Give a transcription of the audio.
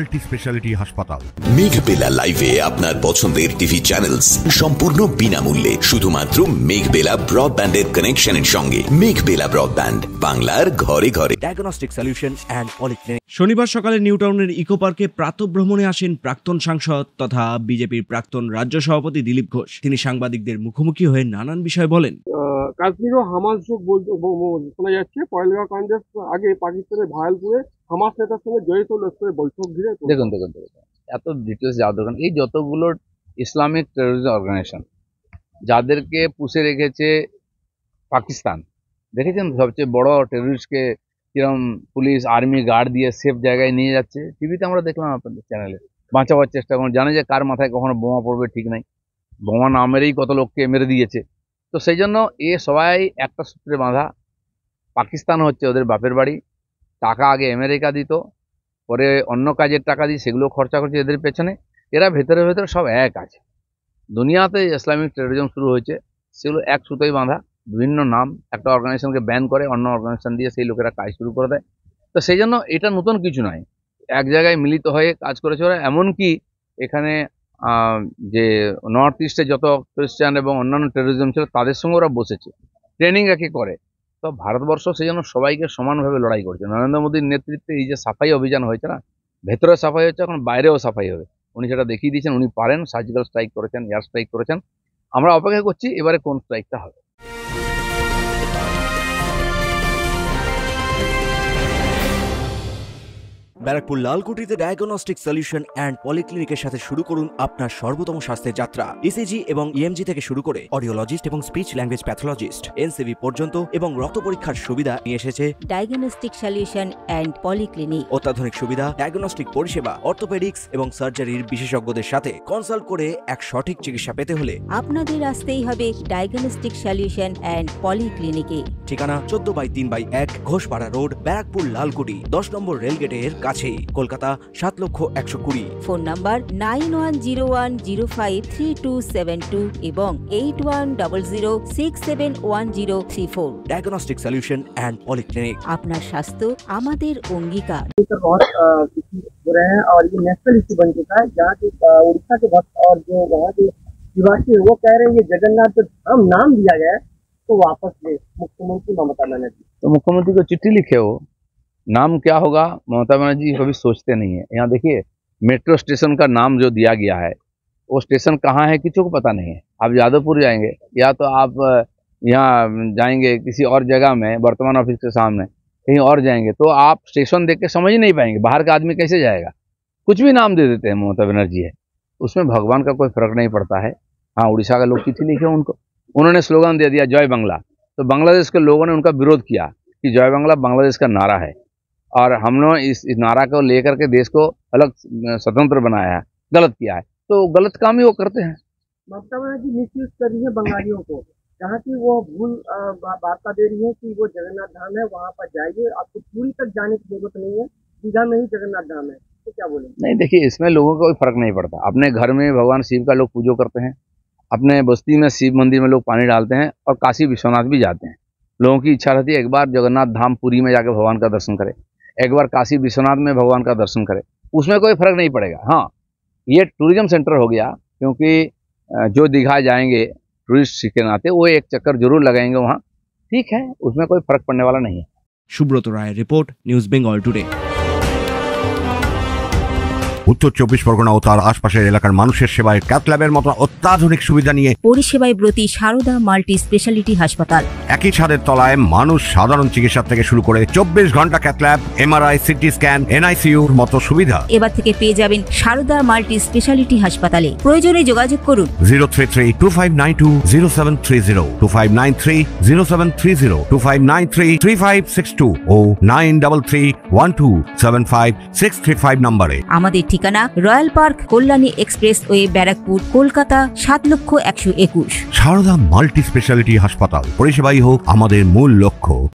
Multi speciality হাসপাতাল। মেঘবেলা লাইভে আপনার পছন্দের টিভি চ্যানেলস সম্পূর্ণ বিনামূল্যে, শুধুমাত্র মেঘবেলা ব্রডব্যান্ডের কানেকশনের সঙ্গে। মেঘবেলা ব্রডব্যান্ড, বাংলার ঘরে ঘরে। Diagnostic solution and polyclinic. শনিবার সকালে নিউ টাউনের ইকো পার্কে প্রাতঃভ্রমণে আসেন প্রাক্তন সাংসদ তথা বিজেপির প্রাক্তন রাজ্য সভাপতি দিলীপ ঘোষ। তিনি সাংবাদিকদের মুখোমুখি হয়ে নানান বিষয় বলেন। কাশ্মীরও হামাস যোগ শোনা যাচ্ছে। পহেলগাঁও কাণ্ডের আগে পাকিস্তানের ভায়ালপুরে হামাস নেতার সঙ্গে জড়িত লস্করের বৈঠক ঘিরে দেখুন এত ডিটেলস যাওয়ার দরকার। এই যতগুলো ইসলামিক টেরোরিজম অর্গানাইজেশন যাদেরকে পুষে রেখেছে পাকিস্তান, দেখেছেন সবচেয়ে বড় টেরোরিস্টকে কিরম পুলিশ আর্মি গার্ড দিয়ে সেফ জায়গায় নিয়ে যাচ্ছে। টিভিতে আমরা দেখলাম আপনাদের চ্যানেলে, বাঁচাবার চেষ্টা করুন। জানে যে কার মাথায় কখনো বোমা পড়বে ঠিক নাই, বোমা না মেরেই কত লোককে মেরে দিয়েছে। তো সেই জন্য এ সবাই একটা সূত্রে বাঁধা। পাকিস্তান হচ্ছে ওদের বাপের বাড়ি। টাকা আগে আমেরিকা দিত, পরে অন্য কাজের টাকা দিয়ে সেগুলো খরচা করছে এদের পেছনে। এরা ভেতরে ভেতরে সব এক আছে। দুনিয়াতে ইসলামিক টেরোরিজম শুরু হয়েছে, সেগুলো এক সুতোই বাঁধা। বিভিন্ন নাম, একটা অর্গানাইজেশনকে ব্যান করে অন্য অর্গানাইজেশন দিয়ে সেই লোকেরা কাজ শুরু করে দেয়। তো সেই জন্য এটা নতুন কিছু নয়, এক জায়গায় মিলিত হয়ে কাজ করেছে ওরা। এমনকি এখানে যে নর্থ ইস্টে যত খ্রিস্টান এবং অন্যান্য টেরোরিজম ছিল তাদের সঙ্গে ওরা বসেছে, ট্রেনিং একে করে। তো ভারতবর্ষ সেই জন্য সবাইকে সমানভাবে লড়াই করছে। নরেন্দ্র মোদীর নেতৃত্বে এই যে সাফাই অভিযান হয়েছে না, ভেতরে সাফাই হচ্ছে, এখন বাইরেও সাফাই হবে। উনি সেটা দেখিয়ে দিয়েছেন, উনি পারেন। সার্জিক্যাল স্ট্রাইক করেছেন, এয়ার স্ট্রাইক করেছেন। আমরা অপেক্ষা করছি এবারে কোন স্ট্রাইকটা হবে। ব্যারাকপুর লালকুটিতে ডায়াগনস্টিক সলিউশন অ্যান্ড পলিক্লিনিকের সাথে শুরু করুন আপনার সর্বোত্তম স্বাস্থ্যের যাত্রা। ইসিজি এবং ইএমজি থেকে শুরু করে অডিওলজিস্ট এবং স্পিচ ল্যাঙ্গুয়েজ প্যাথোলজিস্ট, এনসিভি পর্যন্ত এবং রক্ত পরীক্ষার সুবিধা নিয়ে এসেছে ডায়াগনস্টিক সলিউশন অ্যান্ড পলিক্লিনিক। অত্যাধুনিক সুবিধা, ডায়াগনস্টিক পরিষেবা, অর্থোপেডিক্স এবং সার্জারির বিশেষজ্ঞদের সাথে কনসাল্ট করে এক সঠিক চিকিৎসা পেতে হলে আপনাদের আসতেই হবে ডায়াগনস্টিক সলিউশন অ্যান্ড পলিক্লিনিকে। ঠিকানা 14/3/1 ঘোষপাড়া রোড, ব্যারাকপুর লালকুটি, 10 নম্বর রেলগেটের কাছেই, কলকাতা 7,120,000। ফোন নাম্বার 9101053272 এবং 8100671034। Diagnostic solution and polyclinic. আপনার স্বাস্থ্য আমাদের অঙ্গীকার। बहुत हो रहे हैं और ये नेशनल इशू बन चुका है, जहाँ के उड़ीसा के भक्त और जो वहाँ के निवासी है वो कह रहे हैं ये जगन्नाथ जो धाम नाम दिया गया है तो वापस ले। मुख्यमंत्री ममता बनर्जी तो मुख्यमंत्री को चिट्ठी लिखे हो, नाम क्या होगा ममता बनर्जी कभी सोचते नहीं है। यहाँ देखिए मेट्रो स्टेशन का नाम जो दिया गया है वो स्टेशन कहाँ है किसी को पता नहीं है। आप यादवपुर जाएंगे या तो आप यहाँ जाएंगे किसी और जगह में, वर्तमान ऑफिस के सामने कहीं और जाएंगे तो आप स्टेशन देख के समझ ही नहीं पाएंगे। बाहर का आदमी कैसे जाएगा, कुछ भी नाम दे देते हैं ममता बनर्जी है, उसमें भगवान का कोई फर्क नहीं पड़ता है। हाँ, उड़ीसा का लोग चिट्ठी लिखे उनको, उन्होंने स्लोगन दे दिया जय बांग्ला, तो बांग्लादेश के लोगों ने उनका विरोध किया कि जय बांग्ला बांग्लादेश का नारा है और हम लोग इस नारा को लेकर के देश को अलग स्वतंत्र बनाया है। गलत किया है, तो गलत काम ही वो करते हैं। ममता बनर्जी मिसयूज कर रही है बंगालियों को, जहाँ की वो भूल वार्ता दे रही है कि वो जगन्नाथ धाम है, वहाँ पर जाइए, आपको पूरी तक जाने की जरूरत नहीं है, दीघा में ही जगन्नाथ धाम है। तो क्या बोलेंगे? नहीं देखिए, इसमें लोगों को कोई फर्क नहीं पड़ता। अपने घर में भगवान शिव का लोग पूजो करते हैं, अपने बस्ती में शिव मंदिर में लोग पानी डालते हैं और काशी विश्वनाथ भी जाते हैं। लोगों की इच्छा रहती है एक बार जगन्नाथ धाम पुरी में जाकर भगवान का दर्शन करें, एक बार काशी विश्वनाथ में भगवान का दर्शन करें, उसमें कोई फर्क नहीं पड़ेगा। हाँ, ये टूरिज्म सेंटर हो गया, क्योंकि जो दीघा जाएंगे टूरिस्ट के नाते वो एक चक्कर जरूर लगाएंगे वहाँ, ठीक है, उसमें कोई फर्क पड़ने वाला नहीं है। Subrata Roy report, news Bengal today. উত্তর 24 পরগনা ও তার আশপাশের এলাকার মানুষের সেবায় ক্যাথ ল্যাবের মতো অত্যাধুনিক সুবিধা নিয়ে পরিষেবায় ব্রতী সারদা মাল্টি স্পেশালিটি হাসপাতাল। একই ছাদের তলায় মানুষ সাধারণ চিকিৎসা থেকে শুরু করে 24 ঘন্টা cath lab, MRI, CT scan, এনআইসিইউর মতো সুবিধা এবার থেকে পেয়ে যাবেন সারদা মাল্টি স্পেশালিটি হাসপাতালে। প্রয়োজনে যোগাযোগ করুন 033-2592-0730, 2593-0730, 2593-3562 ও 9331275635 নম্বরে। আমাদের ঠিকানা royal park, Kalyani express way, Barrackpore, Kolkata 7,121,000। Sarada multi speciality হাসপাতাল, পরিষেবাই হোক আমাদের মূল লক্ষ্য।